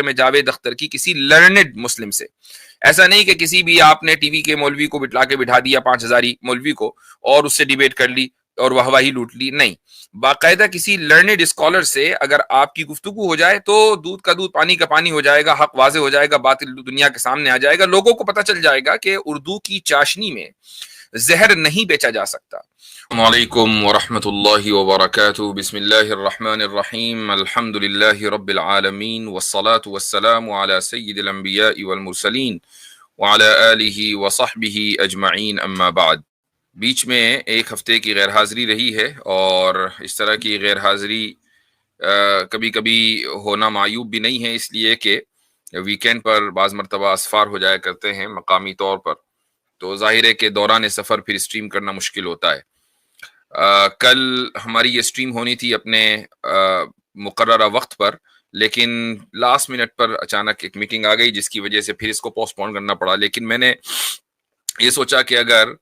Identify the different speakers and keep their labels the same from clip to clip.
Speaker 1: میں جاوید اختر کی کسی لرنڈ مسلم سے. ایسا نہیں کہ کسی بھی آپ نے ٹی وی کے مولوی کو بٹلا کے بٹھا دیا 5000 مولوی کو اور اس سے ڈیبیٹ کر لی اور واہ واہی لوٹ لی. نہیں, باقاعدہ کسی لرنڈ اسکالر سے اگر آپ کی گفتگو ہو جائے تو دودھ کا دودھ پانی کا پانی ہو جائے گا, حق واضح ہو جائے گا, باطل دنیا کے سامنے آ جائے گا, لوگوں کو پتہ چل جائے گا کہ اردو کی چاشنی میں زہر نہیں بیچا جا سکتا. السلام علیکم ورحمۃ اللہ وبرکاتہ. بسم اللہ الرحمن الرحیم. الحمد للہ رب العالمین والصلاة والسلام علی سید الانبیاء والمرسلین وعلی آلہ وصحبہ اجمعین. اما بعد. بیچ میں ایک ہفتے کی غیر حاضری رہی ہے اور اس طرح کی غیر حاضری کبھی کبھی ہونا معیوب بھی نہیں ہے, اس لیے کہ ویکینڈ پر بعض مرتبہ اسفار ہو جایا کرتے ہیں مقامی طور پر, تو ظاہر ہے کہ دوران سفر پھر اسٹریم کرنا مشکل ہوتا ہے. کل ہماری یہ اسٹریم ہونی تھی اپنے مقررہ وقت پر, لیکن لاسٹ منٹ پر اچانک ایک میٹنگ آ گئی جس کی وجہ سے پھر اس کو پوسٹ پون کرنا پڑا. لیکن میں نے یہ سوچا کہ اگر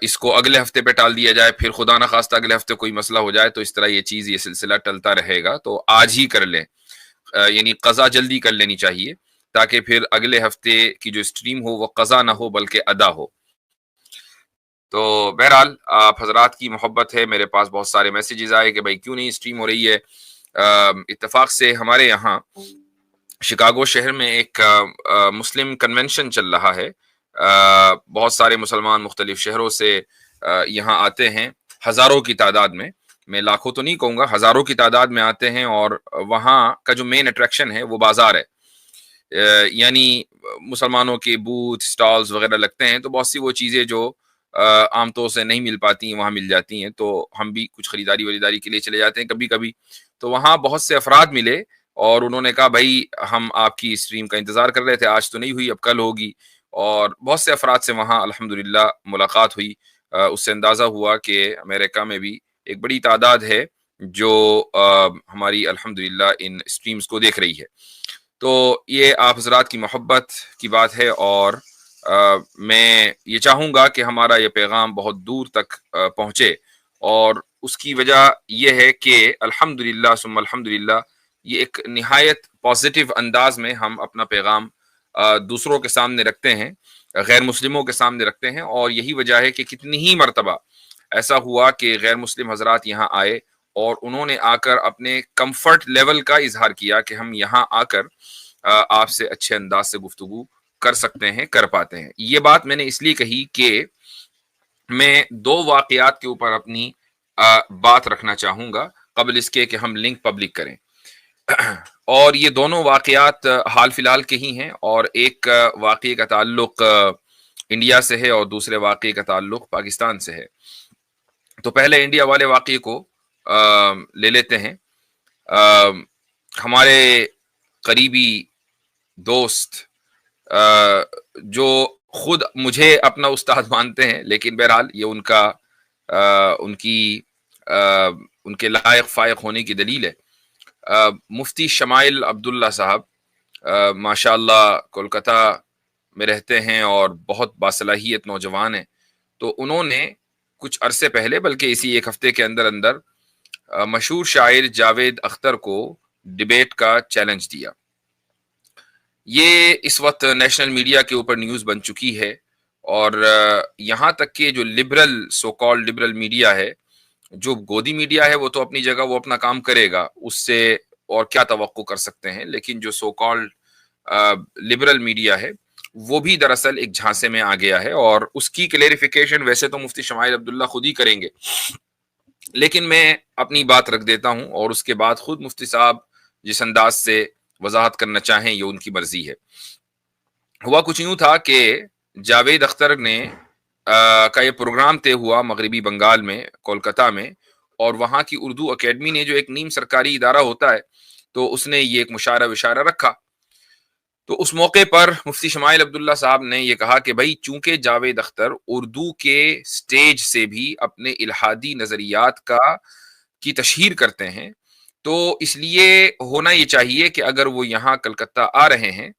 Speaker 1: اس کو اگلے ہفتے پہ ٹال دیا جائے, پھر خدا نخواستہ اگلے ہفتے کوئی مسئلہ ہو جائے تو اس طرح یہ سلسلہ ٹلتا رہے گا, تو آج ہی کر لیں, یعنی قضا جلدی کر لینی چاہیے تاکہ پھر اگلے ہفتے کی جو اسٹریم ہو وہ قضا نہ ہو بلکہ ادا ہو. تو بہرحال آپ حضرات کی محبت ہے, میرے پاس بہت سارے میسیجز آئے کہ بھائی کیوں نہیں اسٹریم ہو رہی ہے. اتفاق سے ہمارے یہاں شکاگو شہر میں ایک مسلم کنونشن چل رہا ہے. بہت سارے مسلمان مختلف شہروں سے یہاں آتے ہیں, ہزاروں کی تعداد میں لاکھوں تو نہیں کہوں گا, ہزاروں کی تعداد میں آتے ہیں, اور وہاں کا جو مین اٹریکشن ہے وہ بازار ہے. یعنی مسلمانوں کے بوتھ سٹالز وغیرہ لگتے ہیں, تو بہت سی وہ چیزیں جو عام طور سے نہیں مل پاتی ہیں وہاں مل جاتی ہیں, تو ہم بھی کچھ خریداری کے لیے چلے جاتے ہیں کبھی کبھی. تو وہاں بہت سے افراد ملے اور انہوں نے کہا بھائی ہم آپ کی اسٹریم کا انتظار کر رہے تھے, آج تو نہیں ہوئی, اب کل ہوگی. اور بہت سے افراد سے وہاں الحمدللہ ملاقات ہوئی. اس سے اندازہ ہوا کہ امریکہ میں بھی ایک بڑی تعداد ہے جو ہماری الحمدللہ ان اسٹریمز کو دیکھ رہی ہے. تو یہ آپ حضرات کی محبت کی بات ہے, اور میں یہ چاہوں گا کہ ہمارا یہ پیغام بہت دور تک پہنچے, اور اس کی وجہ یہ ہے کہ الحمدللہ ثم الحمدللہ یہ ایک نہایت پازیٹیو انداز میں ہم اپنا پیغام دوسروں کے سامنے رکھتے ہیں, غیر مسلموں کے سامنے رکھتے ہیں. اور یہی وجہ ہے کہ کتنی ہی مرتبہ ایسا ہوا کہ غیر مسلم حضرات یہاں آئے اور انہوں نے آ کر اپنے کمفرٹ لیول کا اظہار کیا کہ ہم یہاں آ کر آپ سے اچھے انداز سے گفتگو کر سکتے ہیں, کر پاتے ہیں. یہ بات میں نے اس لیے کہی کہ میں دو واقعات کے اوپر اپنی بات رکھنا چاہوں گا قبل اس کے کہ ہم لنک پبلک کریں. اور یہ دونوں واقعات حال فی الحال کے ہی ہیں, اور ایک واقعے کا تعلق انڈیا سے ہے اور دوسرے واقعے کا تعلق پاکستان سے ہے. تو پہلے انڈیا والے واقعے کو لے لیتے ہیں. ہمارے قریبی دوست جو خود مجھے اپنا استاد مانتے ہیں, لیکن بہرحال یہ ان کے لائق فائق ہونے کی دلیل ہے, مفتی شمائل عبداللہ صاحب ماشاء اللہ کولکتہ میں رہتے ہیں اور بہت باصلاحیت نوجوان ہیں. تو انہوں نے کچھ عرصے پہلے, بلکہ اسی ایک ہفتے کے اندر اندر, مشہور شاعر جاوید اختر کو ڈیبیٹ کا چیلنج دیا. یہ اس وقت نیشنل میڈیا کے اوپر نیوز بن چکی ہے, اور یہاں تک کہ جو سو کال لبرل میڈیا ہے, جو گودی میڈیا ہے وہ تو اپنی جگہ وہ اپنا کام کرے گا, اس سے اور کیا توقع کر سکتے ہیں, لیکن جو سو کال لبرل میڈیا ہے وہ بھی دراصل ایک جھانسے میں آ گیا ہے, اور اس کی کلیریفیکیشن ویسے تو مفتی شمائل عبداللہ خود ہی کریں گے, لیکن میں اپنی بات رکھ دیتا ہوں, اور اس کے بعد خود مفتی صاحب جس انداز سے وضاحت کرنا چاہیں یہ ان کی مرضی ہے. ہوا کچھ یوں تھا کہ جاوید اختر نے کا یہ پروگرام طے ہوا مغربی بنگال میں کولکتہ میں, اور وہاں کی اردو اکیڈمی نے جو ایک نیم سرکاری ادارہ ہوتا ہے تو اس نے یہ ایک مشارہ وشارہ رکھا. تو اس موقع پر مفتی شمائل عبداللہ صاحب نے یہ کہا کہ بھائی چونکہ جاوید اختر اردو کے سٹیج سے بھی اپنے الہادی نظریات کی تشہیر کرتے ہیں, تو اس لیے ہونا یہ چاہیے کہ اگر وہ یہاں کلکتہ آ رہے ہیں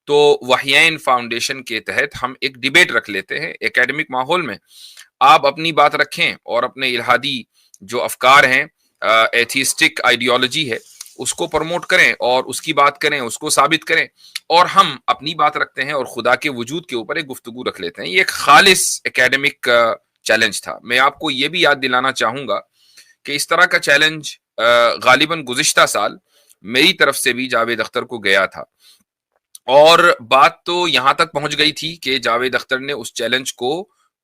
Speaker 1: تو وحیین فاؤنڈیشن کے تحت ہم ایک ڈیبیٹ رکھ لیتے ہیں ایکیڈمک ماحول میں. آپ اپنی بات رکھیں اور اپنے الہادی جو افکار ہیں, ایتھیسٹک آئیڈیالوجی ہے, اس کو پروموٹ کریں اور اس کی بات کریں, اس کو ثابت کریں, اور ہم اپنی بات رکھتے ہیں اور خدا کے وجود کے اوپر ایک گفتگو رکھ لیتے ہیں. یہ ایک خالص اکیڈمک چیلنج تھا. میں آپ کو یہ بھی یاد دلانا چاہوں گا کہ اس طرح کا چیلنج غالباً گزشتہ سال میری طرف سے بھی جاوید اختر کو گیا تھا, اور بات تو یہاں تک پہنچ گئی تھی کہ جاوید اختر نے اس چیلنج کو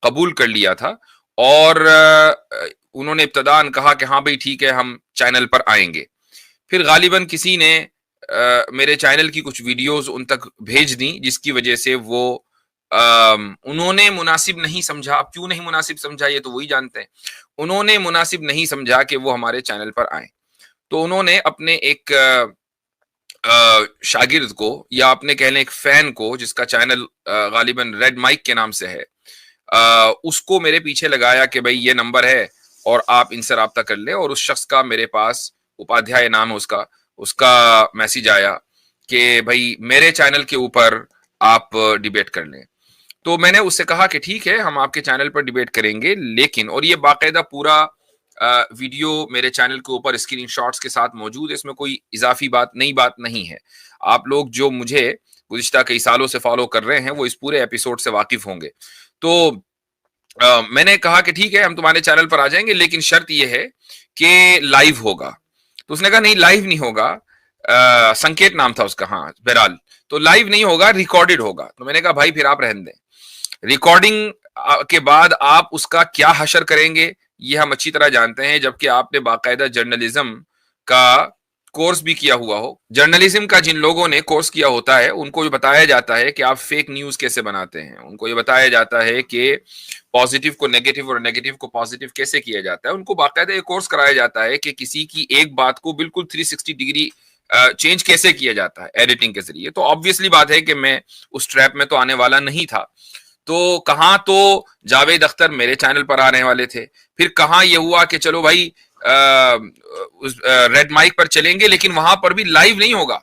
Speaker 1: قبول کر لیا تھا, اور انہوں نے ابتداً کہا کہ ہاں بھائی ٹھیک ہے ہم چینل پر آئیں گے. پھر غالباً کسی نے میرے چینل کی کچھ ویڈیوز ان تک بھیج دیں, جس کی وجہ سے وہ انہوں نے مناسب نہیں سمجھا. اب کیوں نہیں مناسب سمجھا یہ تو وہی جانتے ہیں. انہوں نے مناسب نہیں سمجھا کہ وہ ہمارے چینل پر آئیں, تو انہوں نے اپنے ایک شاگرد کو, یا اپنے کہہ لیں ایک فین کو, جس کا چینل غالباً ریڈ مائک کے نام سے ہے, اس کو میرے پیچھے لگایا کہ بھائی یہ نمبر ہے اور آپ ان سے رابطہ کر لیں. اور اس شخص کا میرے پاس, اپادھیائے نام ہے اس کا میسج آیا کہ بھائی میرے چینل کے اوپر آپ ڈیبیٹ کر لیں. تو میں نے اس سے کہا کہ ٹھیک ہے ہم آپ کے چینل پر ڈیبیٹ کریں گے, لیکن, اور یہ باقاعدہ پورا ویڈیو میرے چینل کے اوپر اسکرین شاٹس کے ساتھ موجود ہے, اس میں کوئی اضافی بات نئی بات نہیں ہے. آپ لوگ جو مجھے گزشتہ کئی سالوں سے فالو کر رہے ہیں وہ اس پورے ایپیسوڈ سے واقف ہوں گے. تو میں نے کہا کہ ٹھیک ہے ہم تمہارے چینل پر آ جائیں گے, لیکن شرط یہ ہے کہ لائیو ہوگا. تو اس نے کہا نہیں لائیو نہیں ہوگا, سنکیت نام تھا اس کا, ہاں بہرحال, تو لائیو نہیں ہوگا, ریکارڈڈ ہوگا. تو میں نے کہا بھائی پھر آپ رہن دیں, ریکارڈنگ کے بعد آپ اس کا کیا حشر کریں گے یہ ہم اچھی طرح جانتے ہیں, جبکہ آپ نے باقاعدہ جرنلزم کا کورس بھی کیا ہوا ہو. جرنلزم کا جن لوگوں نے کورس کیا ہوتا ہے ان کو یہ بتایا جاتا ہے کہ آپ فیک نیوز کیسے بناتے ہیں, ان کو یہ بتایا جاتا ہے کہ پازیٹیو کو نیگیٹو اور نیگیٹو کو پازیٹیو کیسے کیا جاتا ہے. ان کو باقاعدہ ایک کورس کرایا جاتا ہے کہ کسی کی ایک بات کو بالکل 360 ڈگری چینج کیسے کیا جاتا ہے ایڈیٹنگ کے ذریعے. تو آبویسلی بات ہے کہ میں اس ٹریپ میں تو آنے والا نہیں تھا. تو کہاں تو جاوید اختر میرے چینل پر آنے والے تھے, پھر کہاں یہ ہوا کہ چلو بھائی ریڈ مائک پر چلیں گے, لیکن وہاں پر بھی لائیو نہیں ہوگا,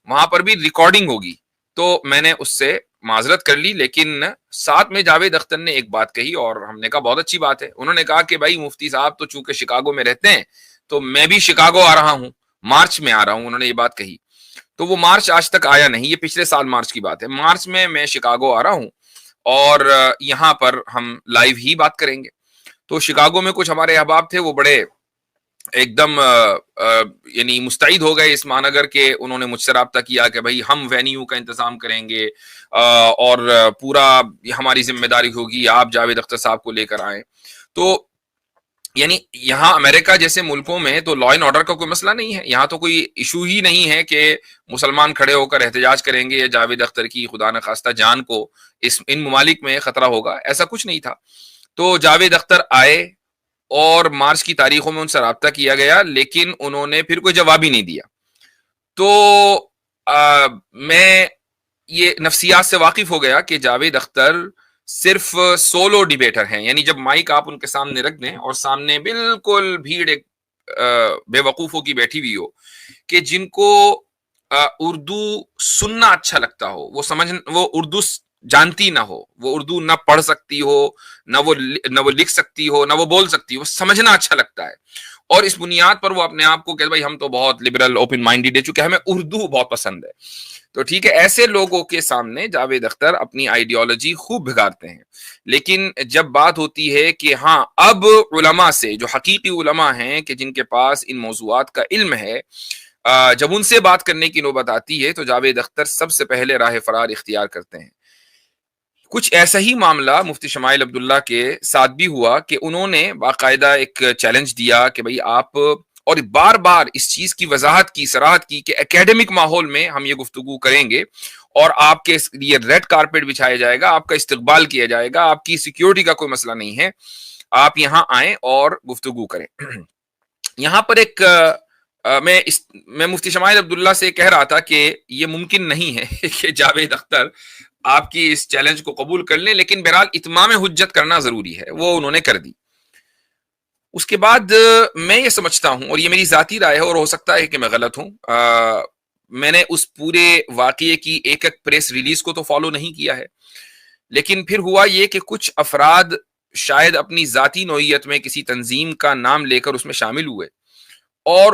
Speaker 1: وہاں پر بھی ریکارڈنگ ہوگی. تو میں نے اس سے معذرت کر لی, لیکن ساتھ میں جاوید اختر نے ایک بات کہی اور ہم نے کہا بہت اچھی بات ہے. انہوں نے کہا کہ بھائی مفتی صاحب تو چونکہ شکاگو میں رہتے ہیں تو میں بھی شکاگو آ رہا ہوں, مارچ میں آ رہا ہوں. انہوں نے یہ بات کہی, تو وہ مارچ آج تک آیا نہیں, یہ پچھلے سال مارچ کی بات ہے. مارچ میں شکاگو آ رہا ہوں اور یہاں پر ہم لائیو ہی بات کریں گے. تو شکاگو میں کچھ ہمارے احباب تھے, وہ بڑے ایک دم یعنی مستعد ہو گئے اس معنگر کے, انہوں نے مجھ سے رابطہ کیا کہ بھائی ہم وینیو کا انتظام کریں گے اور پورا ہماری ذمہ داری ہوگی, آپ جاوید اختر صاحب کو لے کر آئیں. تو یعنی یہاں امریکہ جیسے ملکوں میں تو لا اینڈ آرڈر کا کوئی مسئلہ نہیں ہے, یہاں تو کوئی ایشو ہی نہیں ہے کہ مسلمان کھڑے ہو کر احتجاج کریں گے یا جاوید اختر کی خدا نخواستہ جان کو ان ممالک میں خطرہ ہوگا, ایسا کچھ نہیں تھا. تو جاوید اختر آئے اور مارچ کی تاریخوں میں ان سے رابطہ کیا گیا, لیکن انہوں نے پھر کوئی جواب ہی نہیں دیا. تو میں یہ نفسیات سے واقف ہو گیا کہ جاوید اختر صرف سولو ڈیبیٹر ہیں, یعنی جب مائک آپ ان کے سامنے رکھ دیں اور سامنے بالکل بھیڑ ایک بے وقوفوں کی بیٹھی ہوئی ہو کہ جن کو اردو سننا اچھا لگتا ہو, وہ اردو جانتی نہ ہو, وہ اردو نہ پڑھ سکتی ہو, نہ وہ لکھ سکتی ہو, نہ وہ بول سکتی ہو, سمجھنا اچھا لگتا ہے, اور اس بنیاد پر وہ اپنے آپ کو کہ بھائی ہم تو بہت لبرل اوپن مائنڈیڈ ہے, چونکہ ہمیں اردو بہت پسند ہے. تو ٹھیک ہے, ایسے لوگوں کے سامنے جاوید اختر اپنی آئیڈیالوجی خوب بگاڑتے ہیں. لیکن جب بات ہوتی ہے کہ ہاں اب علماء سے, جو حقیقی علماء ہیں کہ جن کے پاس ان موضوعات کا علم ہے, جب ان سے بات کرنے کی نوبت آتی ہے تو جاوید اختر سب سے پہلے راہ فرار اختیار کرتے ہیں. کچھ ایسا ہی معاملہ مفتی شمائل عبداللہ کے ساتھ بھی ہوا کہ انہوں نے باقاعدہ ایک چیلنج دیا کہ بھئی آپ, اور بار بار اس چیز کی وضاحت کی, صراحت کی کہ اکیڈمک ماحول میں ہم یہ گفتگو کریں گے اور آپ کے لیے ریڈ کارپیٹ بچھایا جائے گا, آپ کا استقبال کیا جائے گا, آپ کی سیکیورٹی کا کوئی مسئلہ نہیں ہے, آپ یہاں آئیں اور گفتگو کریں. یہاں پر ایک میں مفتی شمائل عبداللہ سے کہہ رہا تھا کہ یہ ممکن نہیں ہے کہ جاوید اختر آپ کی اس چیلنج کو قبول کر لیں, لیکن بہرحال اتمام حجت کرنا ضروری ہے, وہ انہوں نے کر دی. اس کے بعد میں یہ سمجھتا ہوں, اور یہ میری ذاتی رائے ہے اور ہو سکتا ہے کہ میں غلط ہوں, میں نے اس پورے واقعے کی ایک ایک پریس ریلیز کو تو فالو نہیں کیا ہے, لیکن پھر ہوا یہ کہ کچھ افراد شاید اپنی ذاتی نوعیت میں کسی تنظیم کا نام لے کر اس میں شامل ہوئے اور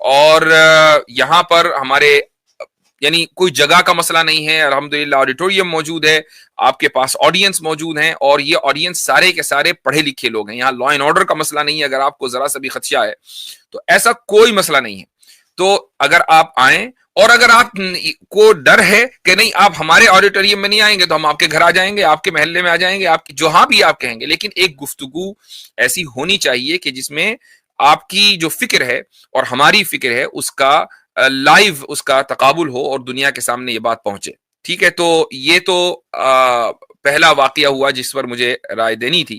Speaker 1: اور یہاں پر ہمارے یعنی کوئی جگہ کا مسئلہ نہیں ہے، الحمدللہ آڈیٹوریم موجود ہے، آپ کے پاس آڈینس موجود ہیں، اور یہ آڈینس سارے کے سارے پڑھے لکھے لوگ ہیں، یہاں لا اینڈ آرڈر کا مسئلہ نہیں ہے، اگر آپ کو ذرا سا بھی خدشہ ہے تو ایسا کوئی مسئلہ نہیں ہے۔ تو اگر آپ آئیں، اور اگر آپ کو ڈر ہے کہ نہیں آپ ہمارے آڈیٹوریم میں نہیں آئیں گے تو ہم آپ کے گھر آ جائیں گے، آپ کے محلے میں آ جائیں گے، آپ جہاں بھی آپ کہیں گے، لیکن ایک گفتگو ایسی ہونی چاہیے کہ جس میں آپ کی جو فکر ہے اور ہماری فکر ہے اس کا لائیو اس کا تقابل ہو اور دنیا کے سامنے یہ بات پہنچے۔ ٹھیک ہے، تو یہ تو پہلا واقعہ ہوا جس پر مجھے رائے دینی تھی۔